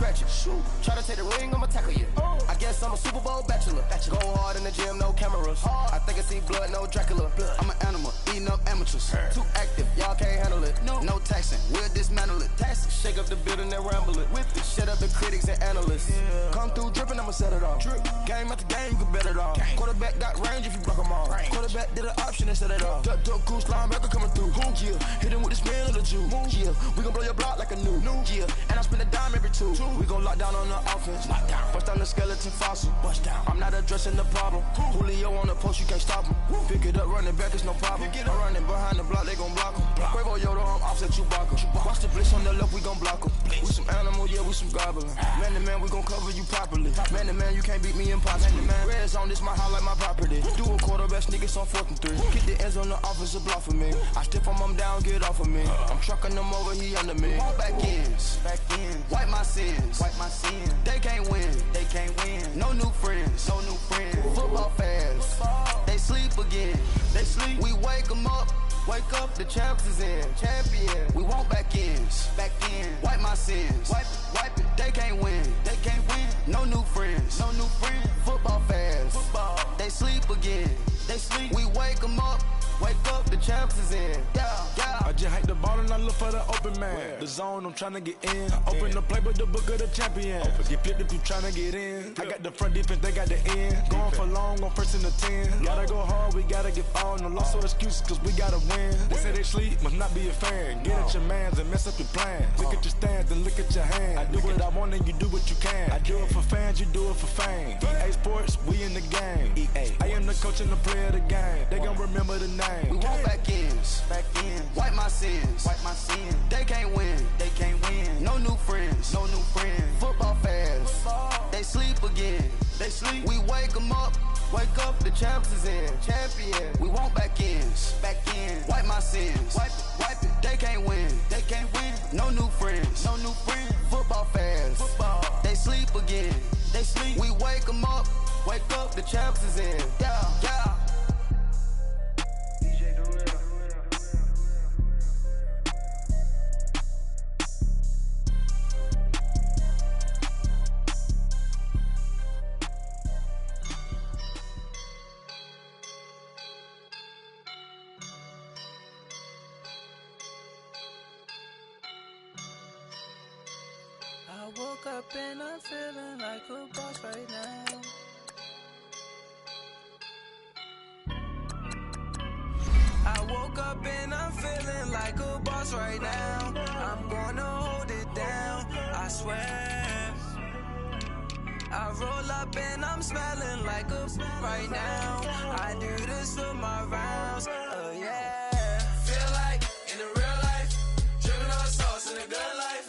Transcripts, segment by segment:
scratch it. Shoot. Try to take the ring, I'ma tackle you. I guess I'm a Super Bowl bachelor. Go hard in the gym, no cameras. I think I see blood, no Dracula. I'm an animal, eating up amateurs. Too active, y'all can't handle it. No taxing, we'll dismantle it. Shake up the building and ramble it. Whip it, shut up the critics and analysts. Come through dripping, I'ma set it off. Game after game, you can bet it off. Quarterback got range if you block them all. Quarterback did an option and set it off. Duck, goose, linebacker coming through. Yeah, hit him with the spin of the Jew. Yeah, we gon' blow your block like a new. Yeah, and I spend a dime every two. We gon' lock down on the offense. Bust down the skeleton fossil. I'm not addressing the problem. Julio on the post, you can't stop him. Pick it up, running back, it's no problem. I'm running behind the block, they gon' block him. Quavo Yoda, I'm offset Chewbacca. Watch the blitz on the left, we gon' block him. We some animal, yeah, we some goblin. Man to man, we gon' cover you properly. Man to man, you can't beat me impossible. Red zone, this my highlight, my property. Do a quarterback, niggas on 4th and 3. Kick the ends on the offensive block for me. I stiff him down, get off of me. I'm trucking them over, he under me. Back ends, wipe my sins. They can't win, no new friends, Football fans, they sleep again. We wake them up. Wake up, the champs is in. Champion. We want back ends. Wipe my sins. Wipe it. They can't win. No new friends. Football fans. They sleep again. We wake them up. Wake up, the champs is in. Yeah. I just hate the ball and I look for the open man. The zone, I'm trying to get in. Open the playbook, the book of the champion. Get flipped if you trying to get in. I got the front defense, they got the end. Going for long, on 1st and the 10. Gotta go hard, we gotta get all. No loss or excuses, cause we gotta win. They say they sleep, must not be a fan. Get at your mans and mess up your plans. Look at your stands and look at your hands. I do what I want and you do what you can. I do it for fans, you do it for fame. EA Sports, we in the game. I am the coach and the player of the game. They gon' remember the name. We want back ends. Wipe my sins. They can't win. No new friends. Football fans. They sleep again. We wake them up. Wake up, the champs is in. Champion. We want back ends. Wipe my sins. Wipe it. They can't win. No new friends. Football fans. They sleep again. We wake them up. Wake up, the champs is in. Yeah. I woke up and I'm feeling like a boss right now. I woke up and I'm feeling like a boss right now. I'm gonna hold it down, I swear. I roll up and I'm smelling like a right now. I do this for my rounds, oh yeah. Feel like in the real life, dripping on sauce in the good life.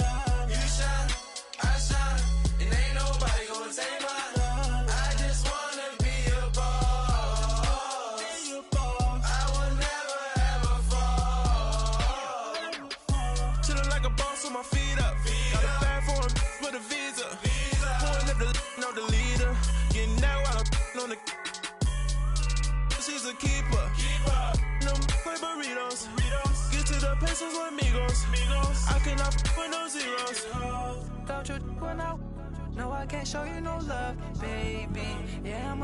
She's a keeper. No play burritos. Get to the pesos with amigos. I cannot with no zeros. Don't you run out? No, I can't show you no love, baby. Yeah,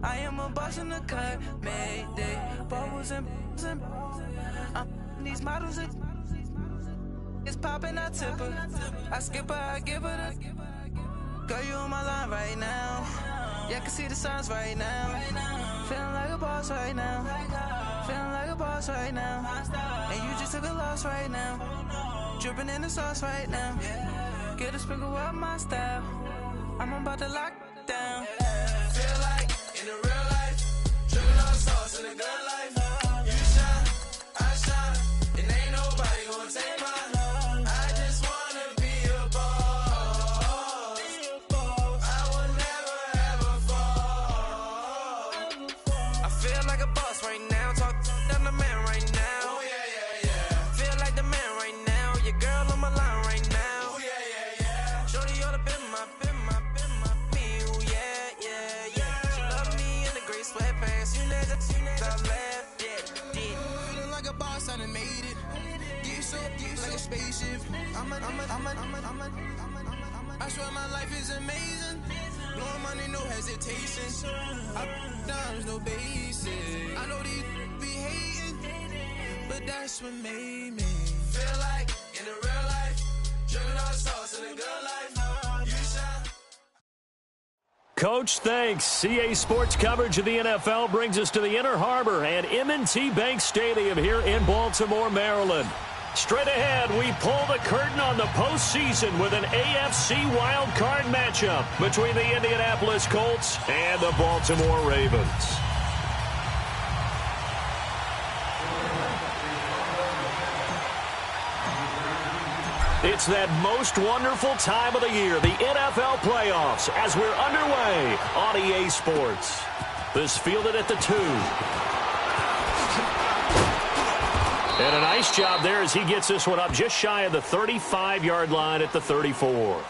I am a boss in the cut. Mayday. Bubbles and these models. It's popping, I tip her. I skip her, I give her the. Girl, you on my line right now. Yeah, I can see the signs right now. Feeling like a boss right now. Feeling like a boss right now. And you just took a loss right now. Dripping in the sauce right now. Get a sprinkle up my style. I'm about to lock down. Feel like in the real life, dripping on sauce in the good life. You shine, I shine, and ain't nobody gonna take mine. Spaceship. I'm a swear my life is amazing. Blowing money, no hesitation. Up, downs, no basic. I know these be hating, but that's what made me feel like in the real life. Driven all the sauce in the good life. You shine. Coach, thanks. CA Sports coverage of the NFL brings us to the Inner Harbor and M&T Bank Stadium here in Baltimore, Maryland. Straight ahead, we pull the curtain on the postseason with an AFC wildcard matchup between the Indianapolis Colts and the Baltimore Ravens. It's that most wonderful time of the year, the NFL playoffs, as we're underway on EA Sports. This fielded at the 2. And a nice job there as he gets this one up just shy of the 35-yard line at the 34.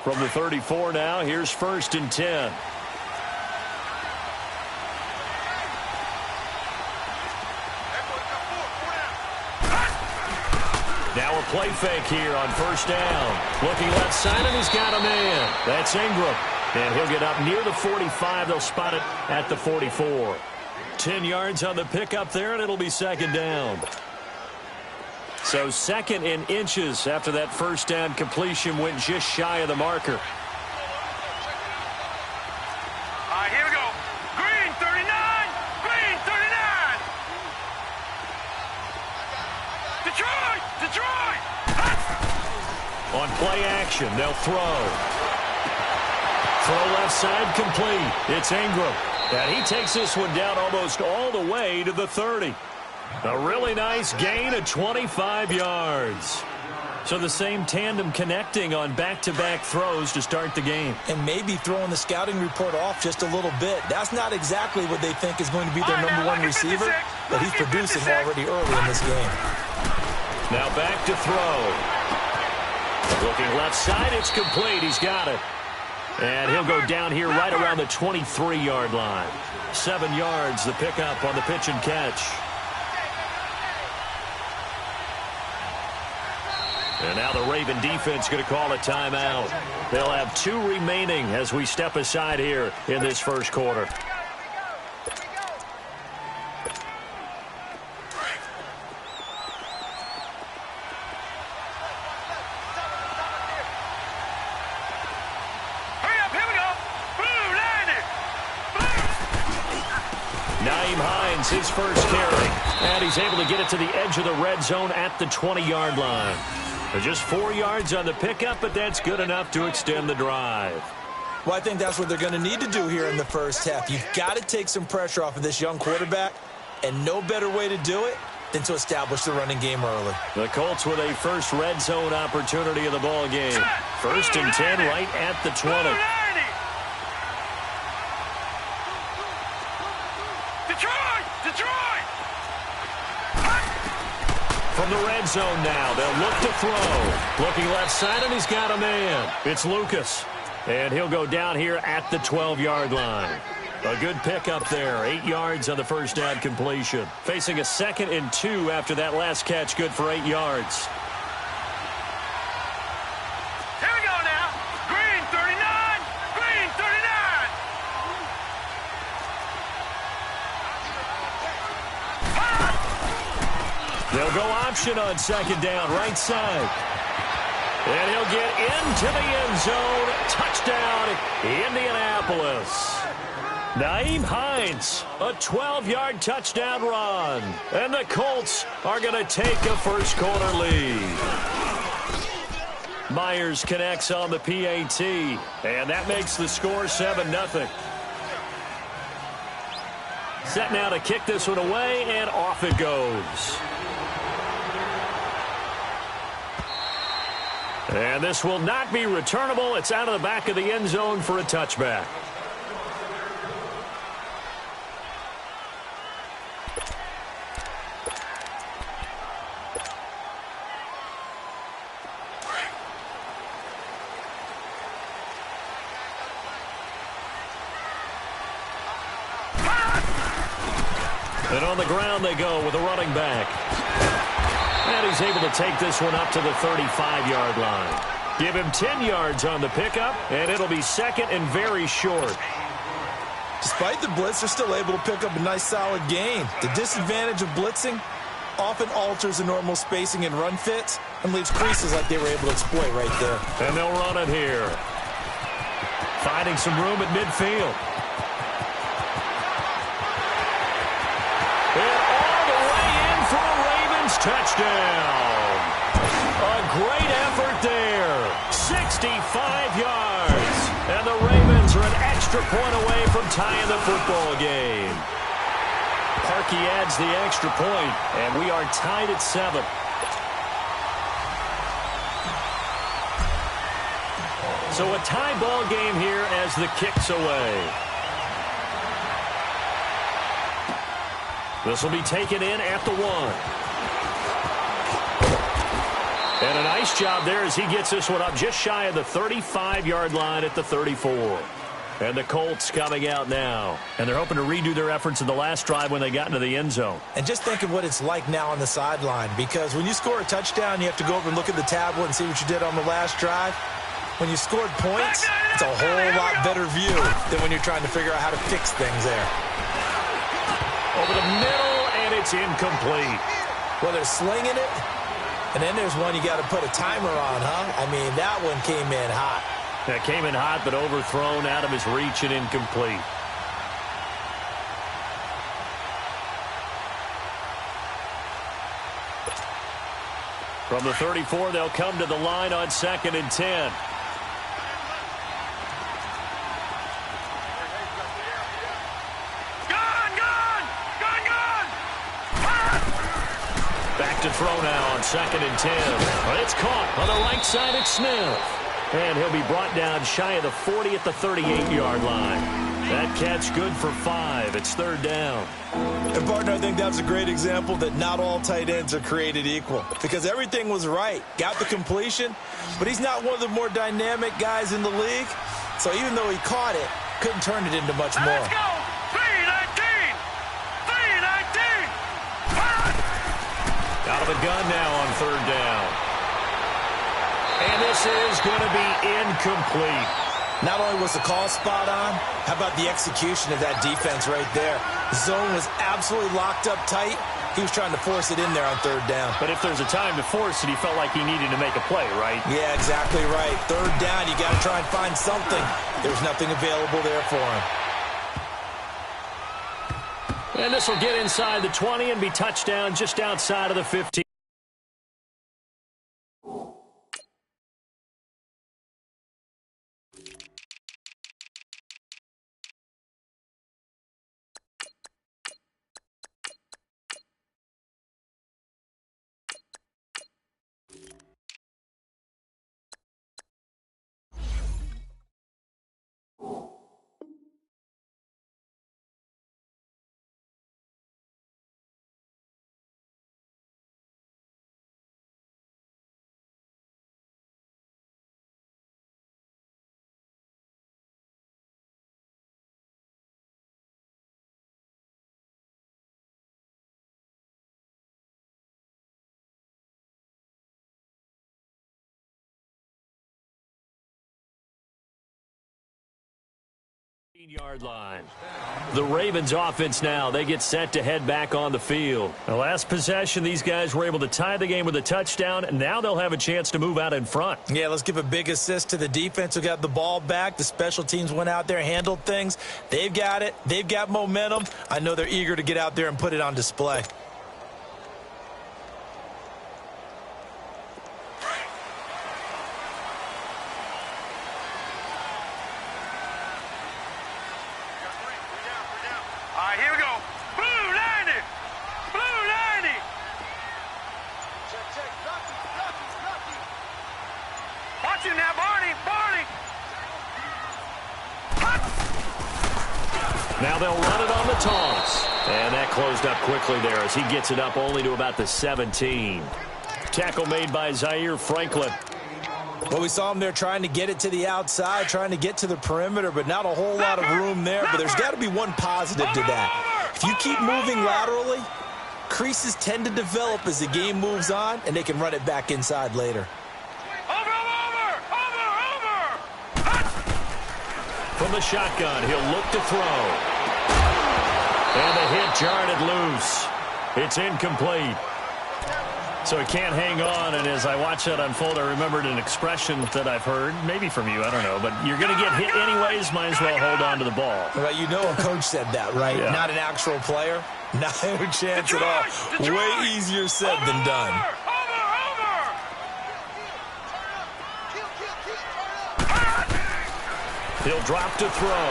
From the 34 now, here's 1st and 10. Now a play fake here on 1st down. Looking left side, and he's got a man. That's Ingram. And he'll get up near the 45. They'll spot it at the 44. 10 yards on the pickup there, and it'll be 2nd down. So 2nd and inches after that 1st down completion went just shy of the marker. All right, here we go. Green 39. Green 39. Detroit. Detroit. On play action, they'll throw. Throw left side complete. It's Ingram. And he takes this one down almost all the way to the 30. A really nice gain of 25 yards. So the same tandem connecting on back-to-back throws to start the game. And maybe throwing the scouting report off just a little bit. That's not exactly what they think is going to be their number one receiver, but he's producing already early in this game. Now back to throw. Looking left side, it's complete. He's got it. And he'll go down here right around the 23-yard line. 7 yards, the pickup on the pitch and catch. And now the Raven defense going to call a timeout. They'll have 2 remaining as we step aside here in this first quarter. Hurry up, here we go. Blue, Naeem Hines, his first carry. And he's able to get it to the edge of the red zone at the 20-yard line. Just 4 yards on the pickup, but that's good enough to extend the drive. Well, I think that's what they're going to need to do here in the first half. You've got to take some pressure off of this young quarterback, and no better way to do it than to establish the running game early. The Colts with a first red zone opportunity of the ball game. 1st and 10 right at the 20. Detroit! Detroit! From the red zone now, they'll look to throw. Looking left side, and he's got a man. It's Lucas. And he'll go down here at the 12-yard line. A good pickup there. 8 yards on the first down completion. Facing a 2nd and 2 after that last catch, good for 8 yards. Here we go now. Green 39. Green 39. They'll go option on 2nd down, right side. And he'll get into the end zone. Touchdown, Indianapolis. Naeem Hines, a 12-yard touchdown run. And the Colts are going to take a first quarter lead. Myers connects on the PAT. And that makes the score 7-0. Set now to kick this one away, and off it goes. And this will not be returnable. It's out of the back of the end zone for a touchback. And on the ground they go with a running back. And he's able to take this one up to the 35-yard line. Give him 10 yards on the pickup, and it'll be second and very short. Despite the blitz, they're still able to pick up a nice, solid gain. The disadvantage of blitzing often alters the normal spacing and run fits and leaves creases like they were able to exploit right there. And they'll run it here. Finding some room at midfield. And all the way in for a Ravens touchdown. A great effort there. 65 yards. And the Ravens are an extra point away from tying the football game. Parkey adds the extra point, and we are tied at 7. So a tie ball game here as the kick's away. This will be taken in at the 1. And a nice job there as he gets this one up just shy of the 35-yard line at the 34. And the Colts coming out now. And they're hoping to redo their efforts in the last drive when they got into the end zone. And just think of what it's like now on the sideline, because when you score a touchdown, you have to go over and look at the tablet and see what you did on the last drive. When you scored points, it's a whole lot better view than when you're trying to figure out how to fix things there. Over the middle, and it's incomplete. Well, they're slinging it, and then there's one you got to put a timer on, huh? I mean, that one came in hot. That came in hot, but overthrown out of his reach and incomplete. From the 34, they'll come to the line on 2nd and 10. Back to throw now on 2nd and 10. But it's caught on the right side at Smith. And he'll be brought down shy of the 40 at the 38-yard line. That catch good for 5. It's 3rd down. And, partner, I think that was a great example that not all tight ends are created equal, because everything was right. Got the completion, but he's not one of the more dynamic guys in the league. So even though he caught it, couldn't turn it into much more. Let's go! 3-19! 3-19! Out of the gun now on 3rd down. And this is going to be incomplete. Not only was the call spot on, how about the execution of that defense right there? The zone was absolutely locked up tight. He was trying to force it in there on 3rd down. But if there's a time to force it, he felt like he needed to make a play, right? Yeah, exactly right. 3rd down, you got to try and find something. There's nothing available there for him. And this will get inside the 20 and be touchdown just outside of the 15. Yard line. The Ravens offense now, they get set to head back on the field. The last possession, these guys were able to tie the game with a touchdown, and now they'll have a chance to move out in front. Yeah, let's give a big assist to the defense who got the ball back. The special teams went out there, handled things. They've got it. They've got momentum. I know they're eager to get out there and put it on display. Here we go. Blue 90. Blue 90. Watch him now, Barney. Barney. Now they'll run it on the toss. And that closed up quickly there as he gets it up only to about the 17. Tackle made by Zaire Franklin. Well, we saw him there trying to get it to the outside, trying to get to the perimeter, but not a whole lot of room there. But there's got to be one positive to that. If If you keep moving laterally, creases tend to develop as the game moves on, and they can run it back inside later. From the shotgun, he'll look to throw. And the hit jarred it loose. It's incomplete. So he can't hang on, and as I watch that unfold, I remembered an expression that I've heard, maybe from you, I don't know, but you're going to get hit anyways, might as well hold on to the ball. Well, you know a coach said that, right? Yeah. Not an actual player. Not a chance at all. Way easier said than done. He'll drop to throw.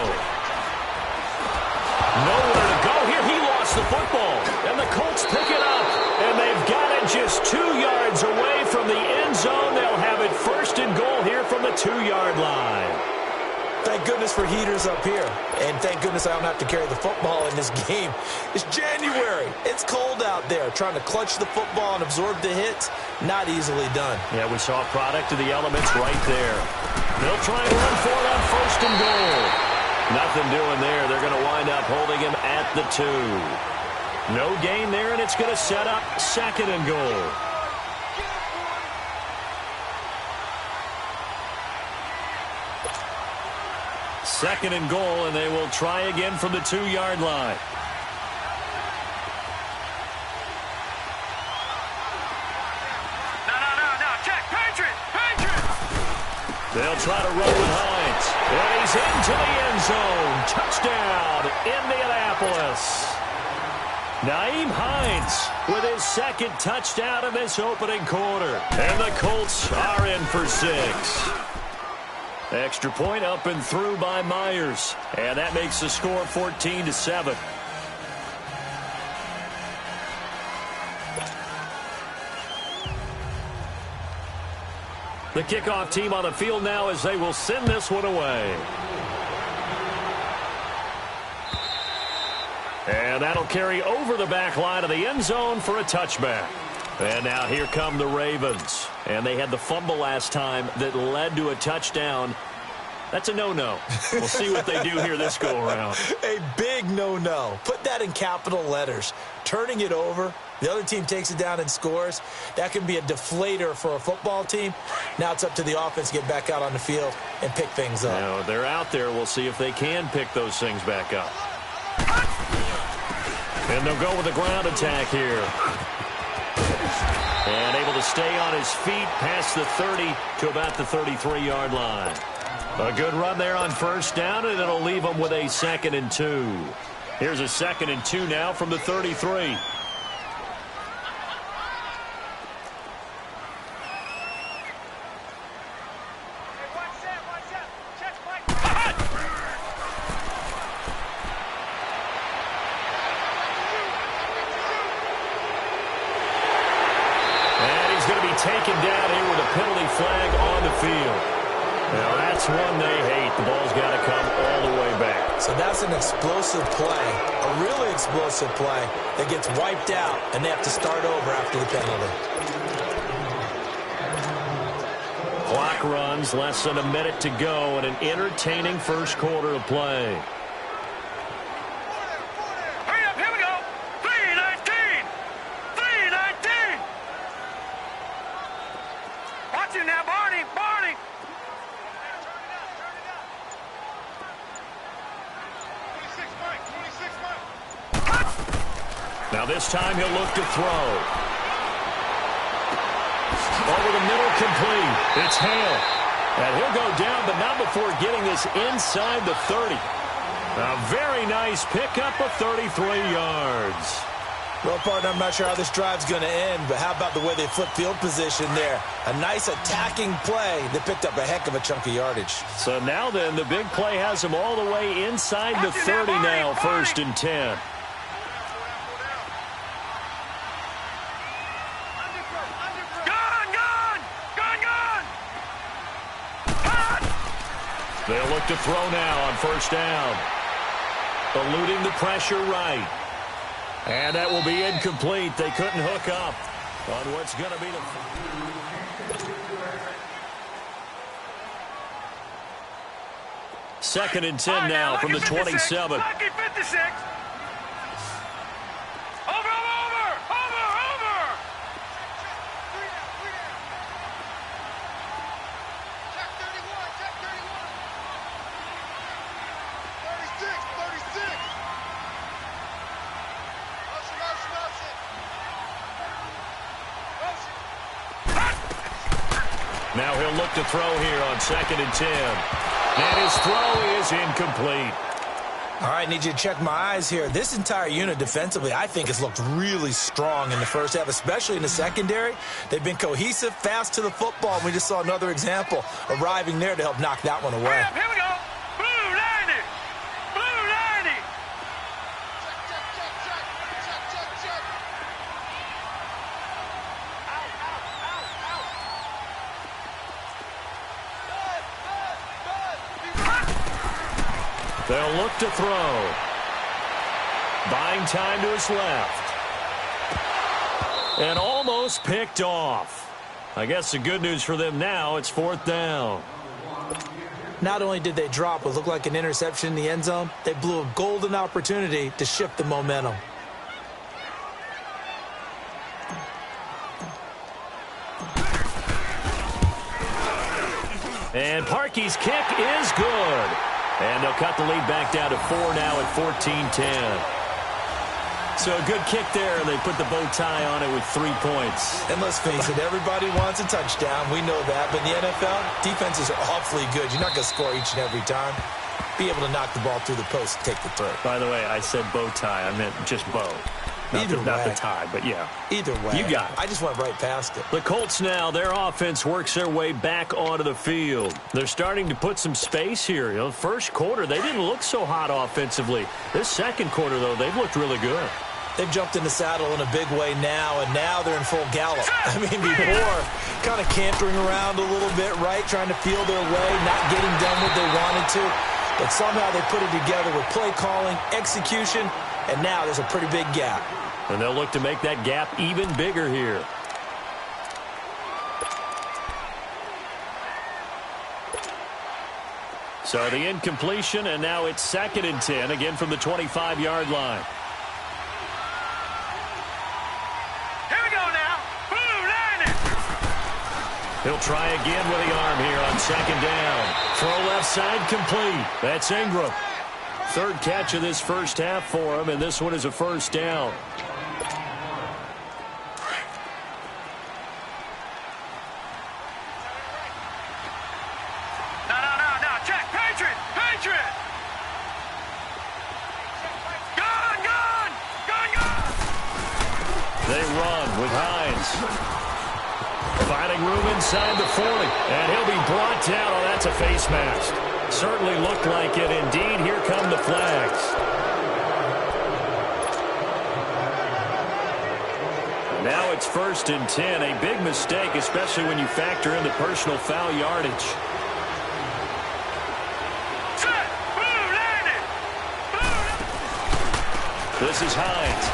Nowhere to go here. He lost the football, and the Colts pick it up, and they've got it just 2 yards away from the end zone. They'll have it first and goal here from the 2-yard line. Thank goodness for heaters up here, and thank goodness I don't have to carry the football in this game. It's January. It's cold out there. Trying to clutch the football and absorb the hits, not easily done. Yeah, we saw a product of the elements right there. They'll try and run for it on first and goal. Nothing doing there. They're going to wind up holding him at the 2. No gain there, and it's going to set up second and goal. Second and goal, and they will try again from the 2-yard line. No. Check. Patriot. They'll try to run with Hines. And he's into the end zone. Touchdown, Indianapolis. Nyheim Hines with his second touchdown in this opening quarter. And the Colts are in for 6. Extra point up and through by Myers. And that makes the score 14-7. The kickoff team on the field now as they will send this one away. And that'll carry over the back line of the end zone for a touchback. And now here come the Ravens. And they had the fumble last time that led to a touchdown. That's a no-no. We'll see what they do here this go-around. A big no-no. Put that in capital letters. Turning it over, the other team takes it down and scores. That can be a deflator for a football team. Now it's up to the offense to get back out on the field and pick things up. Now, they're out there. We'll see if they can pick those things back up. And they'll go with a ground attack here. And able to stay on his feet past the 30 to about the 33-yard line. A good run there on first down, and it'll leave them with a 2nd and 2. Here's a 2nd and 2 now from the 33. Taken down here with a penalty flag on the field. Now that's one they hate. The ball's got to come all the way back. So that's an explosive play, a really explosive play that gets wiped out, and they have to start over after the penalty. Clock runs, less than a minute to go, and an entertaining first quarter of play. Hurry up, here we go. 3:19. 3:19. Watch it now, Barney. Barney. Now this time he'll look to throw. Over the middle, complete. It's Hale. And he'll go down, but not before getting this inside the 30. A very nice pickup of 33 yards. Well, partner, I'm not sure how this drive's going to end, but how about the way they flip field position there? A nice attacking play that picked up a heck of a chunk of yardage. So now then, the big play has him all the way inside the 30 now, 1st and 10. They'll look to throw now on first down. Eluding the pressure right. And that will be incomplete. They couldn't hook up on what's going to be the... 2nd and 10 now from the 27. Now he'll look to throw here on 2nd and 10. And his throw is incomplete. All right, need you to check my eyes here. This entire unit defensively, I think, has looked really strong in the first half, especially in the secondary. They've been cohesive, fast to the football, and we just saw another example arriving there to help knock that one away. Here we go. Blue 90. Blue 90. They'll look to throw. Buying time to his left. And almost picked off. I guess the good news for them now, it's 4th down. Not only did they drop what looked like an interception in the end zone, they blew a golden opportunity to shift the momentum. And Parkey's kick is good. And they'll cut the lead back down to 4 now at 14-10. So a good kick there, and they put the bow tie on it with 3 points. And let's face it, everybody wants a touchdown. We know that. But in the NFL, defenses are awfully good. You're not going to score each and every time. Be able to knock the ball through the post and take the throw. By the way, I said bow tie. I meant just bow. Not the tie, but yeah. Either way. You got it. I just went right past it. The Colts now, their offense works their way back onto the field. They're starting to put some space here. You know, first quarter, they didn't look so hot offensively. This second quarter, though, they've looked really good. They've jumped in the saddle in a big way now, and now they're in full gallop. I mean, before, kind of cantering around a little bit, right, trying to feel their way, not getting done what they wanted to. But somehow they put it together with play calling, execution, and now there's a pretty big gap. And they'll look to make that gap even bigger here. So the incompletion, and now it's 2nd and 10, again from the 25-yard line. Here we go now. Blue 90. He'll try again with the arm here on 2nd down. Throw left side complete. That's Ingram. 3rd catch of this first half for him, and this one is a 1st down. No. Check. Patriot. Gun. They run with Hines. Finding room inside the 40. And he'll be brought down. Oh, that's a face mask. Certainly looked like it. Indeed, here come the flags. Now it's 1st and 10. A big mistake, especially when you factor in the personal foul yardage. This is Hines.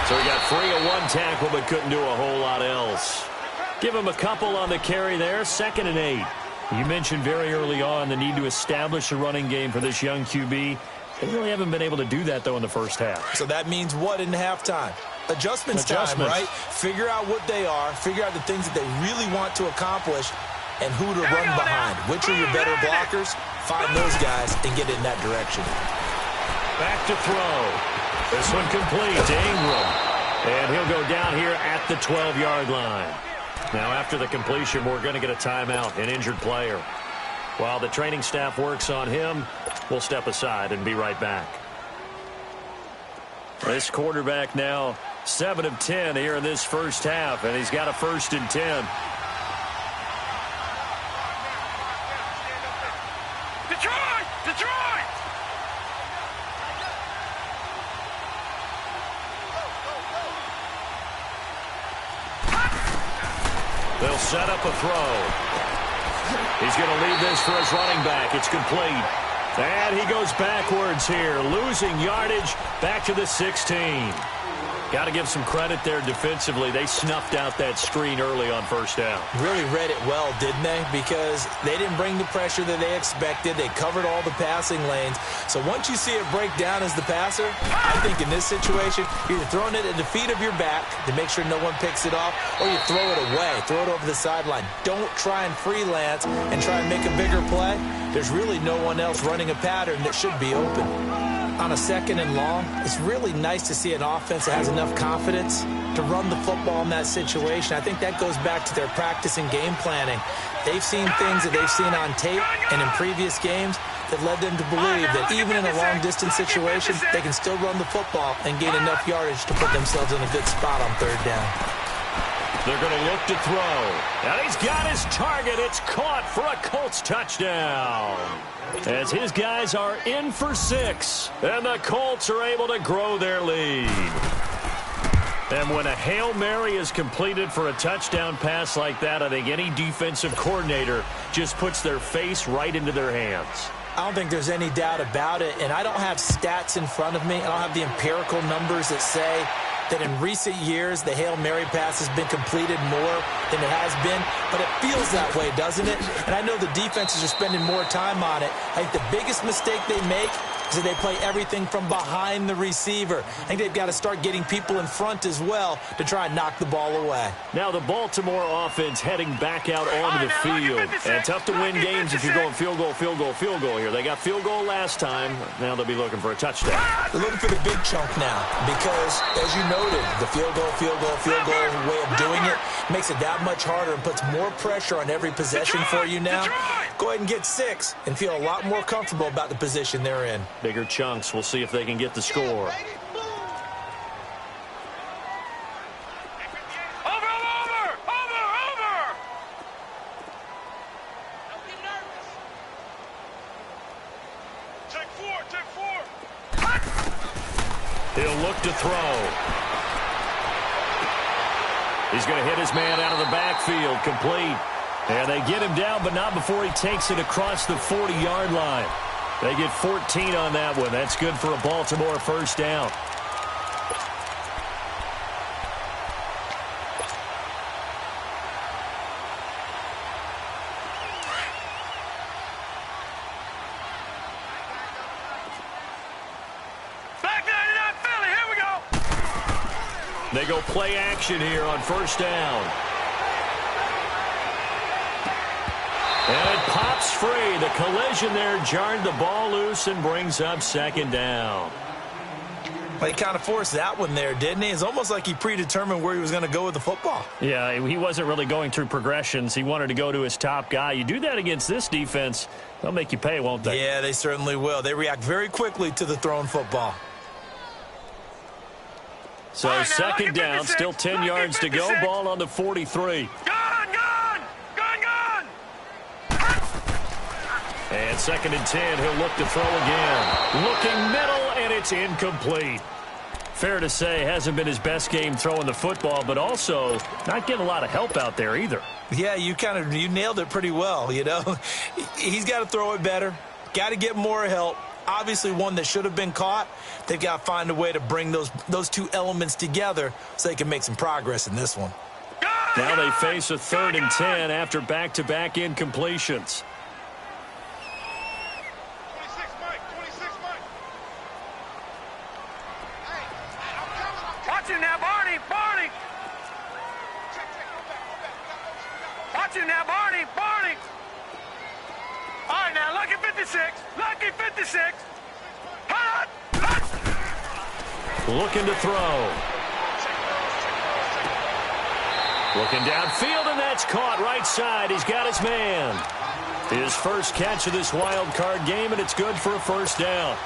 So he got free of one tackle, but couldn't do a whole lot else. Give him a couple on the carry there. 2nd and 8. You mentioned very early on the need to establish a running game for this young QB. They really haven't been able to do that, though, in the first half. So that means what in halftime? Adjustments time, right? Figure out what they are. Figure out the things that they really want to accomplish and who to run behind. Which are your better blockers? Find those guys and get in that direction. Back to throw. This one complete to Ingram. And he'll go down here at the 12-yard line. Now, after the completion, we're going to get a timeout, an injured player. While the training staff works on him, we'll step aside and be right back. This quarterback now 7 of 10 here in this first half, and he's got a 1st and 10. Detroit! They'll set up a throw. He's going to leave this for his running back. It's complete. And he goes backwards here, losing yardage back to the 16. Got to give some credit there defensively. They snuffed out that screen early on 1st down. Really read it well, didn't they? Because they didn't bring the pressure that they expected. They covered all the passing lanes. So once you see it break down as the passer, I think in this situation, you're either throwing it at the feet of your back to make sure no one picks it off, or you throw it away, throw it over the sideline. Don't try and freelance and try and make a bigger play. There's really no one else running a pattern that should be open. On a 2nd and long, it's really nice to see an offense that has enough confidence to run the football in that situation. I think that goes back to their practice and game planning. They've seen things that they've seen on tape and in previous games that led them to believe that even in a long-distance situation, they can still run the football and gain enough yardage to put themselves in a good spot on third down. They're going to look to throw. And he's got his target. It's caught for a Colts touchdown. As his guys are in for 6. And the Colts are able to grow their lead. And when a Hail Mary is completed for a touchdown pass like that, I think any defensive coordinator just puts their face right into their hands. I don't think there's any doubt about it, and I don't have stats in front of me. I don't have the empirical numbers that say that in recent years the Hail Mary pass has been completed more than it has been, but it feels that way, doesn't it? And I know the defenses are spending more time on it. I think the biggest mistake they make is that they play everything from behind the receiver. I think they've got to start getting people in front as well to try and knock the ball away. Now the Baltimore offense heading back out onto the field. And tough to win games if you're going field goal, field goal, field goal here. They got field goal last time. Now they'll be looking for a touchdown. They're looking for the big chunk now because, as you noted, the field goal way of doing it makes it that much harder and puts more pressure on every possession for you now. Go ahead and get 6 and feel a lot more comfortable about the position they're in. Bigger chunks. We'll see if they can get the score. He'll look to throw. He's going to hit his man out of the backfield. Complete. And they get him down, but not before he takes it across the 40-yard line. They get 14 on that one. That's good for a Baltimore first down. They go play action here on first down. And it pops free. The collision there jarred the ball loose and brings up second down. Well, he kind of forced that one there, didn't he? It's almost like he predetermined where he was going to go with the football. Yeah, he wasn't really going through progressions. He wanted to go to his top guy. You do that against this defense, they'll make you pay, won't they? Yeah, they certainly will. They react very quickly to the thrown football. So right, second down, still 10 yards to go. Ball on the 43. Gone! And second and 10, he'll look to throw again. Looking middle, and it's incomplete. Fair to say, hasn't been his best game throwing the football, but also not getting a lot of help out there either. Yeah, you nailed it pretty well, you know. He's got to throw it better. Got to get more help. Obviously one that should have been caught. They've got to find a way to bring those two elements together so they can make some progress in this one. Now they face a 3rd and 10 after back-to-back incompletions. 26 Mike. Watch him now, Barney. Watch him now, Barney. All right, now, lucky 56. Hot. Looking to throw. Looking downfield, and that's caught right side. He's got his man. His first catch of this wild card game, and it's good for a first down.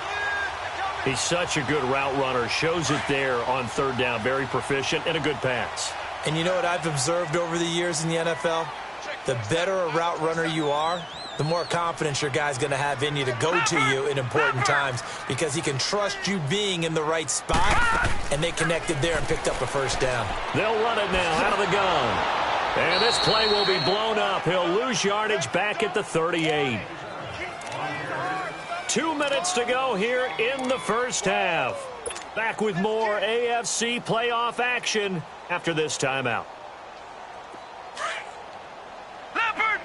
He's such a good route runner. Shows it there on third down. Very proficient and a good pass. And you know what I've observed over the years in the NFL? The better a route runner you are, the more confidence your guy's going to have in you to go to you in important times because he can trust you being in the right spot, and they connected there and picked up a first down. They'll run it now out of the gun. And this play will be blown up. He'll lose yardage back at the 38. 2 minutes to go here in the first half. Back with more AFC playoff action after this timeout. Leopard!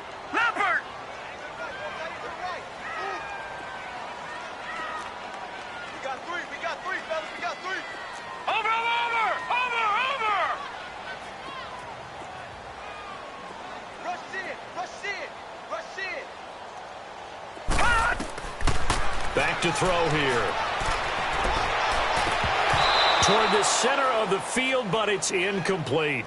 We got three, fellas. Over! Rush in! Back to throw here. Toward the center of of the field, but it's incomplete.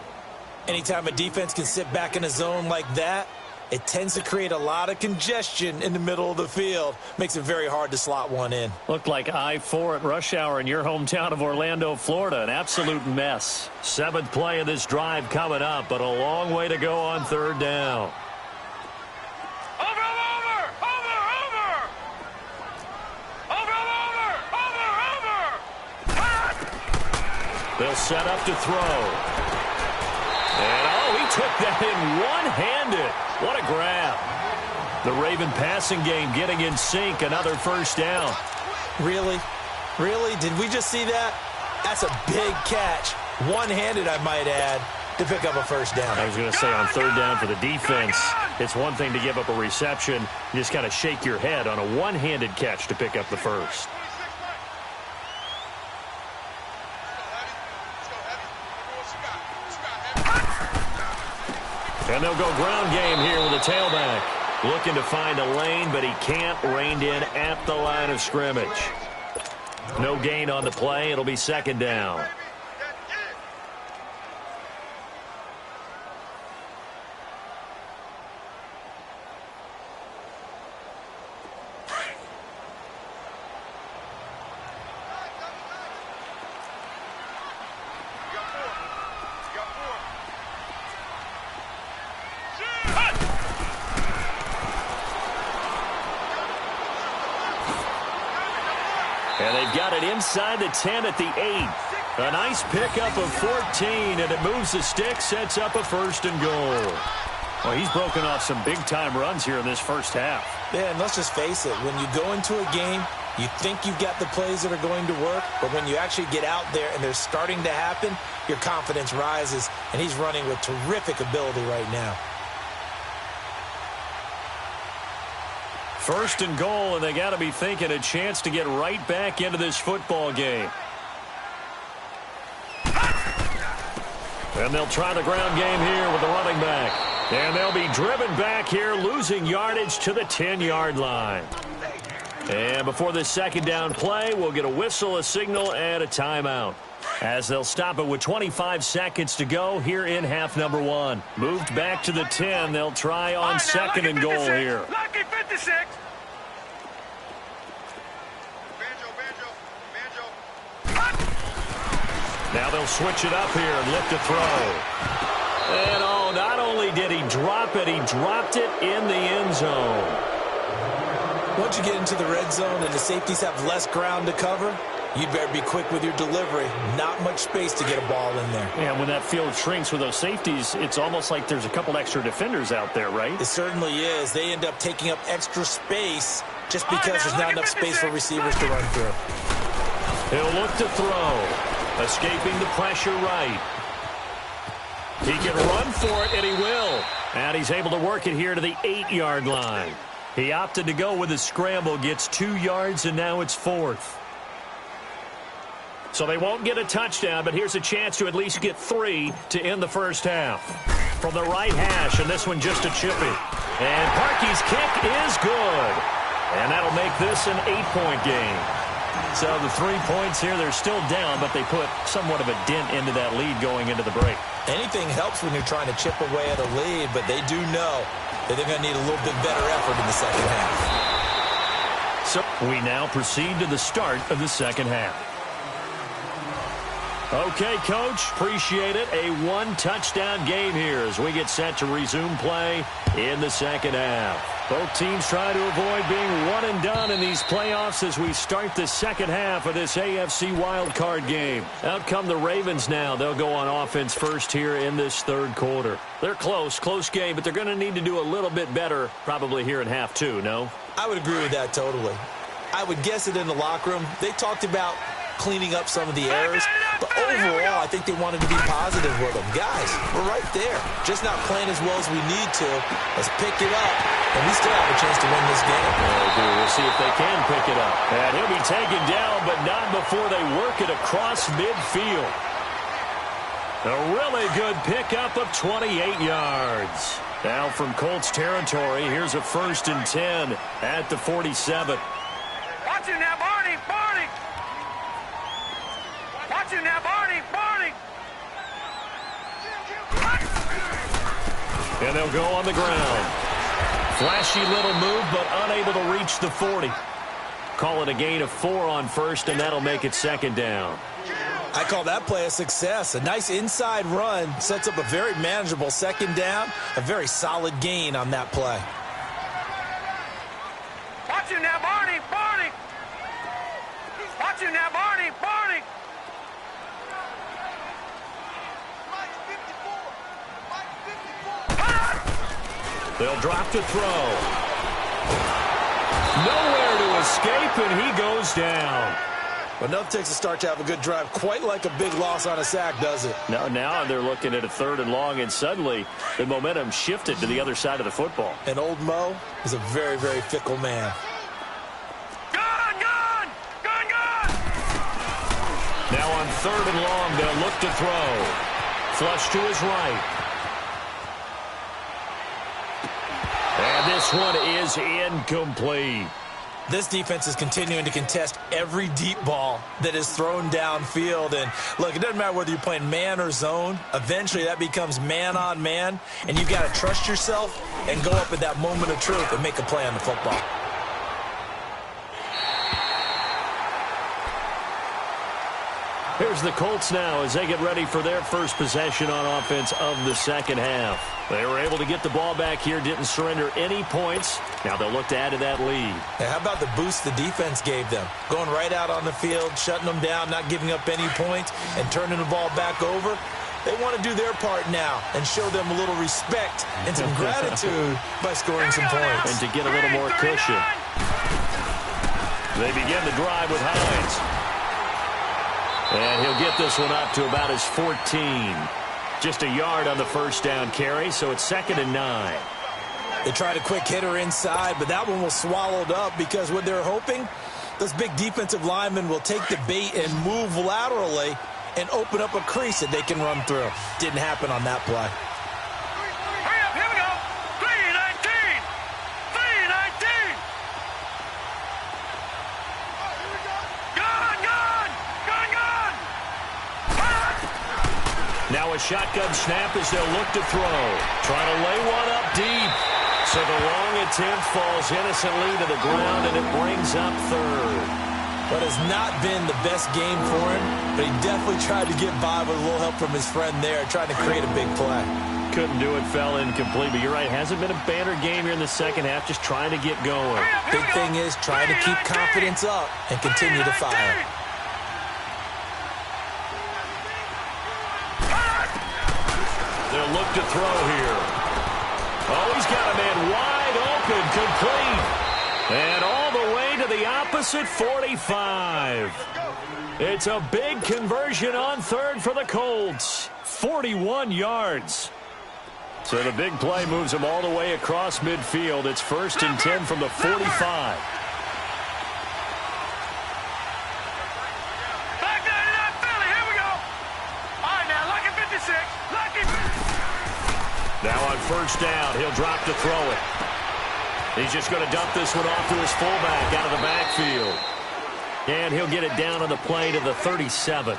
Anytime a defense can sit back in a zone like that, it tends to create a lot of congestion in the middle of the field. Makes it very hard to slot one in. Looked like I-4 at rush hour in your hometown of Orlando, Florida. An absolute mess. 7th play of this drive coming up, but a long way to go on 3rd down. They'll set up to throw. And, he took that in one-handed. What a grab. The Raven passing game getting in sync. Another 1st down. Really? Really? Did we just see that? That's a big catch. One-handed, I might add, to pick up a 1st down. I was going to say on 3rd down for the defense, it's one thing to give up a reception. You just got to shake your head on a one-handed catch to pick up the 1st. And they'll go ground game here with a tailback. Looking to find a lane, but he can't. Reined in at the line of scrimmage. No gain on the play. It'll be 2nd down. And they've got it inside the 10 at the 8. A nice pickup of 14, and it moves the stick, sets up a 1st and goal. Well, he's broken off some big-time runs here in this 1st half. Yeah, and let's just face it. When you go into a game, you think you've got the plays that are going to work, but when you actually get out there and they're starting to happen, your confidence rises, and he's running with terrific ability right now. 1st and goal, and they got to be thinking a chance to get right back into this football game. And they'll try the ground game here with the running back. And they'll be driven back here, losing yardage to the 10-yard line. And before this 2nd down play, we'll get a whistle, a signal, and a timeout. As they'll stop it with 25 seconds to go here in half number 1. Moved back to the 10. They'll try on 2nd and goal here. Lucky 56. Now they'll switch it up here and look to throw. And, not only did he drop it, he dropped it in the end zone. Once you get into the red zone and the safeties have less ground to cover, you better be quick with your delivery. Not much space to get a ball in there. And when that field shrinks with those safeties, it's almost like there's a couple extra defenders out there, right? It certainly is. They end up taking up extra space just because there's not enough space for receivers to run through. He'll look to throw. Escaping the pressure right. He can run for it, and he will. And he's able to work it here to the 8-yard line. He opted to go with a scramble, gets 2 yards, and now it's 4th. So they won't get a touchdown, but here's a chance to at least get 3 to end the 1st half. From the right hash, and this one just a chippy. And Parkey's kick is good. And that'll make this an 8-point game. So the 3 points here, they're still down, but they put somewhat of a dent into that lead going into the break. Anything helps when you're trying to chip away at a lead, but they do know that they're going to need a little bit better effort in the 2nd half. So we now proceed to the start of the 2nd half. Okay, Coach, appreciate it. A 1-touchdown game here as we get set to resume play in the 2nd half. Both teams try to avoid being one and done in these playoffs as we start the 2nd half of this AFC wildcard game. Out come the Ravens now. They'll go on offense first here in this 3rd quarter. They're close game, but they're going to need to do a little bit better probably here in half 2, no? I would agree with that totally. I would guess it in the locker room. They talked about cleaning up some of the errors, but overall, I think they wanted to be positive with them. Guys, we're right there. Just not playing as well as we need to. Let's pick it up, and we still have a chance to win this game. We'll see if they can pick it up. And he'll be taken down, but not before they work it across midfield. A really good pickup of 28 yards. Now from Colts territory, here's a 1st and 10 at the 47. Watch it now, Barney! Watch it now, Barney! And they'll go on the ground. Flashy little move, but unable to reach the 40. Call it a gain of 4 on first, and that'll make it second down. I call that play a success. A nice inside run sets up a very manageable second down. A very solid gain on that play. Watch him now, Barney! Barney! Watch him now, Barney! Barney! They'll drop to throw. Nowhere to escape, and he goes down. But enough takes a start to have a good drive. Quite like a big loss on a sack, does it? Now they're looking at a 3rd and long, and suddenly the momentum shifted to the other side of the football. And old Mo is a very, very fickle man. Gone! Gone! Gone! Gone! Now on 3rd and long, they'll look to throw. Flush to his right. And this one is incomplete. This defense is continuing to contest every deep ball that is thrown downfield. And look, it doesn't matter whether you're playing man or zone. Eventually, that becomes man on man. And you've got to trust yourself and go up at that moment of truth and make a play on the football. Here's the Colts now as they get ready for their first possession on offense of the second half. They were able to get the ball back here, didn't surrender any points. Now they'll look to add to that lead. Now, how about the boost the defense gave them? Going right out on the field, shutting them down, not giving up any points, and turning the ball back over. They want to do their part now and show them a little respect and some gratitude by scoring some points. And to get a little more cushion. They begin the drive with Hines. And he'll get this one up to about his 14. Just a yard on the first down carry, so it's 2nd and 9. They tried a quick hitter inside, but that one was swallowed up because what they're hoping, those big defensive linemen will take the bait and move laterally and open up a crease that they can run through. Didn't happen on that play. Hurry up, here we go! 3:19! 3:19! Gone! Gone! Gone! Gone! Now a shotgun snap as they'll look to throw. Trying to lay one up deep. So the long attempt falls innocently to the ground, and it brings up 3rd. But has not been the best game for him, but he definitely tried to get by with a little help from his friend there, trying to create a big play. Couldn't do it, fell incomplete, but you're right, hasn't been a banner game here in the second half, just trying to get going. Big thing is trying to keep confidence up and continue to fire. They'll look to throw here. Oh, he's got a man wide open, complete. And all the way to the opposite 45. It's a big conversion on 3rd for the Colts. 41 yards. So the big play moves them all the way across midfield. It's 1st and 10 from the 45. Back down to that Philly, here we go! All right, now, lucky 56, lucky... Now on first down, he'll drop to throw it. He's just going to dump this one off to his fullback out of the backfield. And he'll get it down on the play to the 37.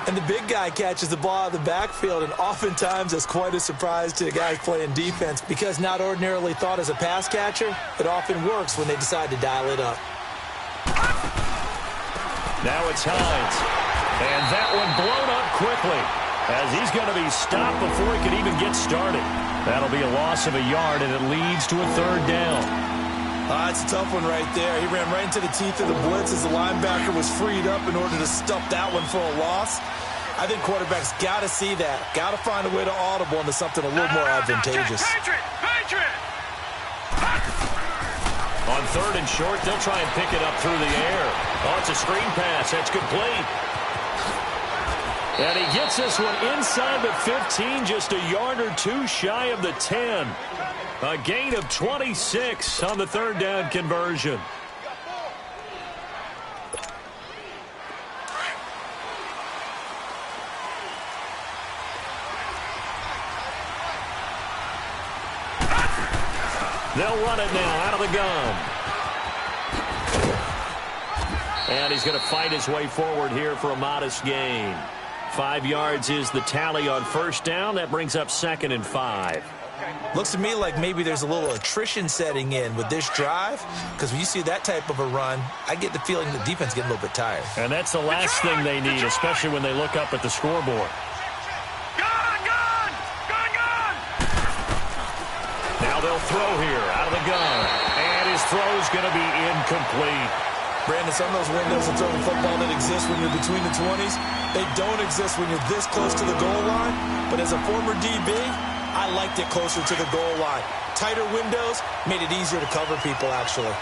And the big guy catches the ball out of the backfield, and oftentimes it's quite a surprise to the guys playing defense because not ordinarily thought as a pass catcher, it often works when they decide to dial it up. Now it's Hines. And that one blown up quickly as he's going to be stopped before he could even get started. That'll be a loss of a yard, and it leads to a 3rd down. It's a tough one right there. He ran right into the teeth of the blitz as the linebacker was freed up in order to stuff that one for a loss. I think quarterbacks got to see that. Got to find a way to audible into something a little more advantageous. Patriot! On 3rd and short, they'll try and pick it up through the air. Oh, it's a screen pass. That's complete. And he gets this one inside the 15, just a yard or two shy of the 10. A gain of 26 on the 3rd down conversion. They'll run it now out of the gun. And he's going to fight his way forward here for a modest gain. 5 yards is the tally on first down. That brings up 2nd and 5. Looks to me like maybe there's a little attrition setting in with this drive, because when you see that type of a run, I get the feeling the defense getting a little bit tired. And that's the last thing they need, especially when they look up at the scoreboard. Now they'll throw here out of the gun, and his throw's going to be incomplete. Brandon, some of those windows of throwing football that exist when you're between the 20s, they don't exist when you're this close to the goal line. But as a former DB, I liked it closer to the goal line. Tighter windows made it easier to cover people, actually.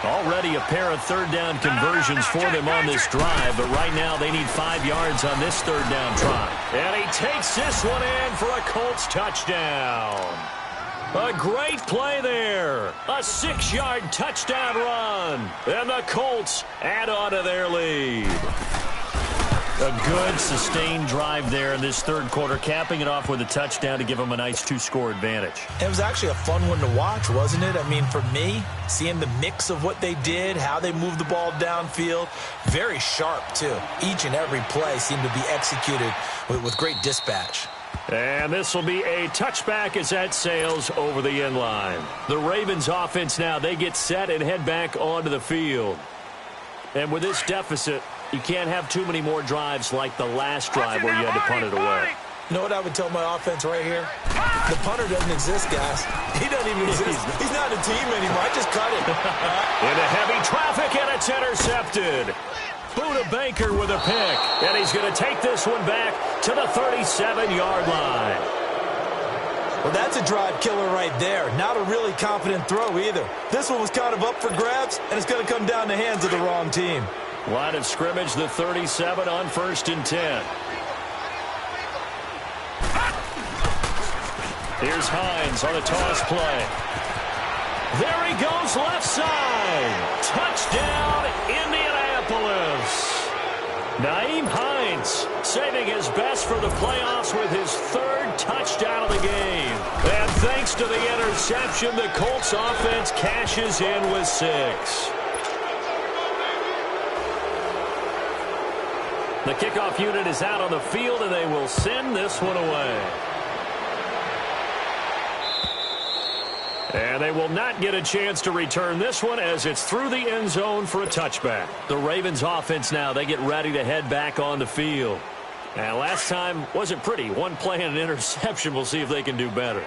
Already a pair of third down conversions for them on this drive, but right now they need 5 yards on this third down try. And he takes this one in for a Colts touchdown. A great play there. A 6-yard touchdown run. And the Colts add on to their lead. A good, sustained drive there in this third quarter, capping it off with a touchdown to give them a nice 2-score advantage. It was actually a fun one to watch, wasn't it? I mean, for me, seeing the mix of what they did, how they moved the ball downfield, very sharp, too. Each and every play seemed to be executed with great dispatch. And this will be a touchback as that sails over the end line. The Ravens offense now, they get set and head back onto the field. And with this deficit, you can't have too many more drives like the last drive where you had to punt it away. You know what I would tell my offense right here? The punter doesn't exist, guys. He doesn't even exist. He's not a team anymore. I just cut it. Into heavy traffic, and it's intercepted. Buda Baker with a pick, and he's going to take this one back to the 37-yard line. Well, that's a drive killer right there. Not a really confident throw either. This one was kind of up for grabs, and it's going to come down the hands of the wrong team. Line of scrimmage, the 37 on 1st and 10. Here's Hines on the toss play. There he goes, left side. Touchdown, Indianapolis. Nyheim Hines saving his best for the playoffs with his 3rd touchdown of the game. And thanks to the interception, the Colts offense cashes in with 6. The kickoff unit is out on the field, and they will send this one away. And they will not get a chance to return this one as it's through the end zone for a touchback. The Ravens offense now, they get ready to head back on the field. And last time wasn't pretty. One play and an interception. We'll see if they can do better.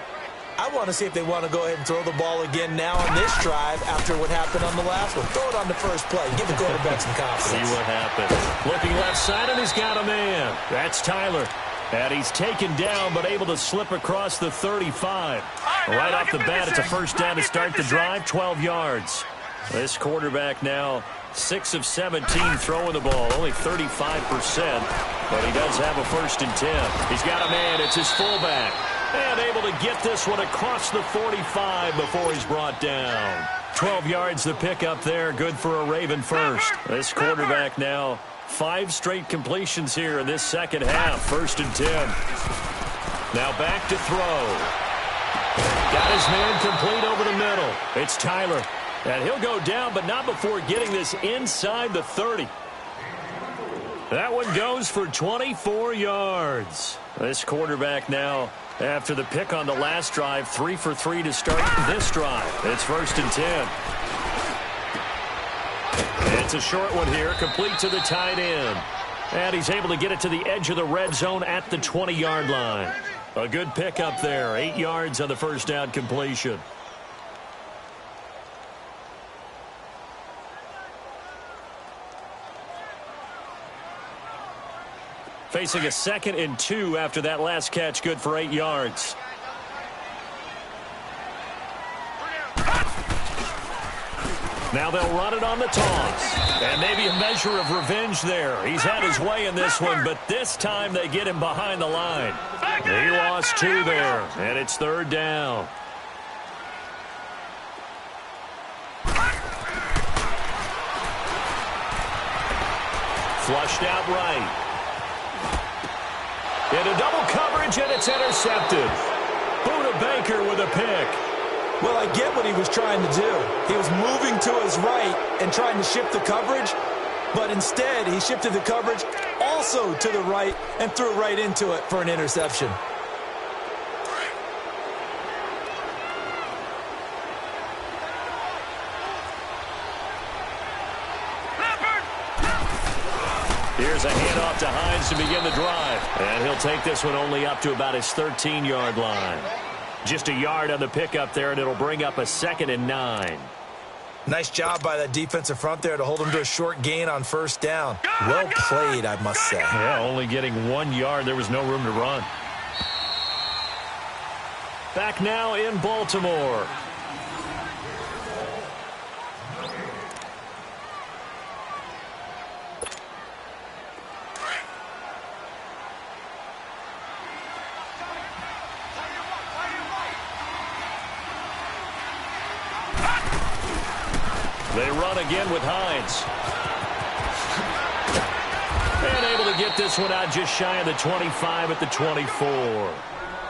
I want to see if they want to go ahead and throw the ball again now on this drive after what happened on the last one. Throw it on the first play. Give the quarterback some confidence. See what happens. Looking left side, and he's got a man. That's Tyler. And he's taken down, but able to slip across the 35. Right off the bat, it's a first down to start the drive, 12 yards. This quarterback now 6 of 17 throwing the ball, only 35%. But he does have a 1st and 10. He's got a man. It's his fullback. And able to get this one across the 45 before he's brought down. 12 yards the pickup there. Good for a Raven first. This quarterback now 5 straight completions here in this second half. 1st and 10. Now back to throw. Got his man complete over the middle. It's Tyler. And he'll go down, but not before getting this inside the 30. That one goes for 24 yards. This quarterback now, after the pick on the last drive, 3 for 3 to start this drive. It's 1st and 10. It's a short one here, complete to the tight end. And he's able to get it to the edge of the red zone at the 20-yard line. A good pickup there, 8 yards on the first down completion. Facing a 2nd and 2 after that last catch, good for 8 yards. Now they'll run it on the toss. And maybe a measure of revenge there. He's had his way in this one, but this time they get him behind the line. He lost 2 there, and it's 3rd down. Flushed out right. Into double coverage, and it's intercepted. Buda Baker with a pick. Well, I get what he was trying to do. He was moving to his right and trying to shift the coverage, but instead he shifted the coverage also to the right, and threw it right into it for an interception. Here's a handoff to Hines to begin the drive. And he'll take this one only up to about his 13-yard line. Just a yard on the pickup there, and it'll bring up a 2nd and 9. Nice job by that defensive front there to hold him to a short gain on first down. Well played, I must say. Yeah, only getting 1 yard. There was no room to run. Back now in Baltimore. They run again with Hines. And able to get this one out just shy of the 25 at the 24.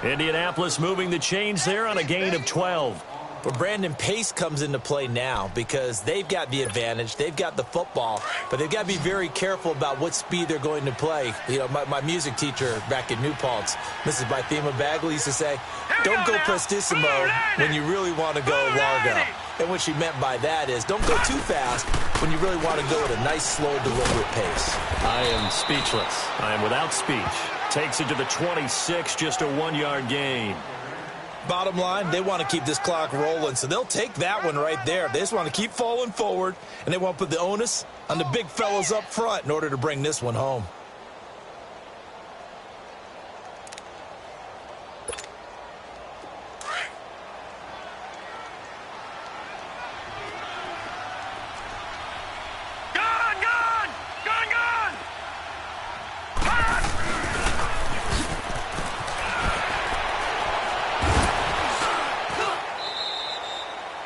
Indianapolis moving the chains there on a gain of 12. But Brandon, pace comes into play now because they've got the advantage. They've got the football, but they've got to be very careful about what speed they're going to play. You know, my music teacher back in New Paltz, Mrs. Bythema Bagley, used to say, don't go prestissimo when you really want to go largo. And what she meant by that is don't go too fast when you really want to go at a nice, slow, deliberate pace. I am speechless. I am without speech. Takes it to the 26, just a 1-yard gain. Bottom line, they want to keep this clock rolling, so they'll take that one right there. They just want to keep falling forward, and they want to put the onus on the big fellas up front in order to bring this one home.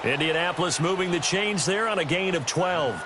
Indianapolis moving the chains there on a gain of 12.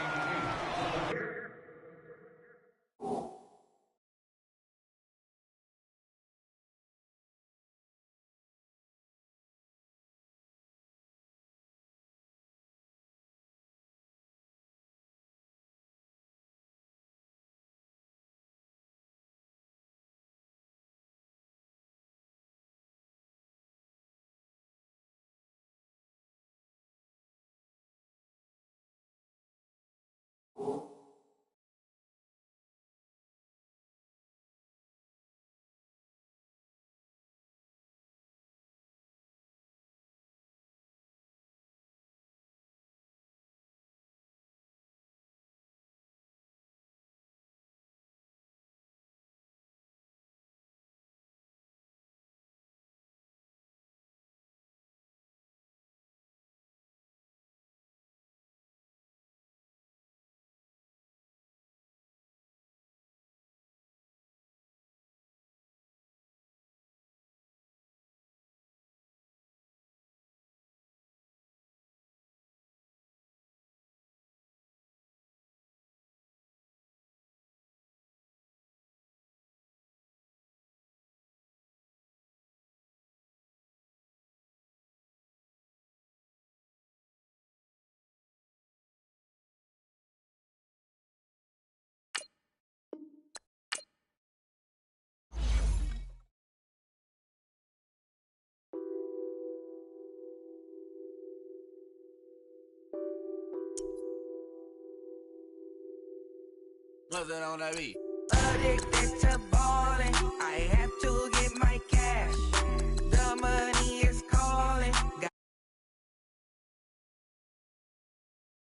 What's that on that beat? Addicted to ball.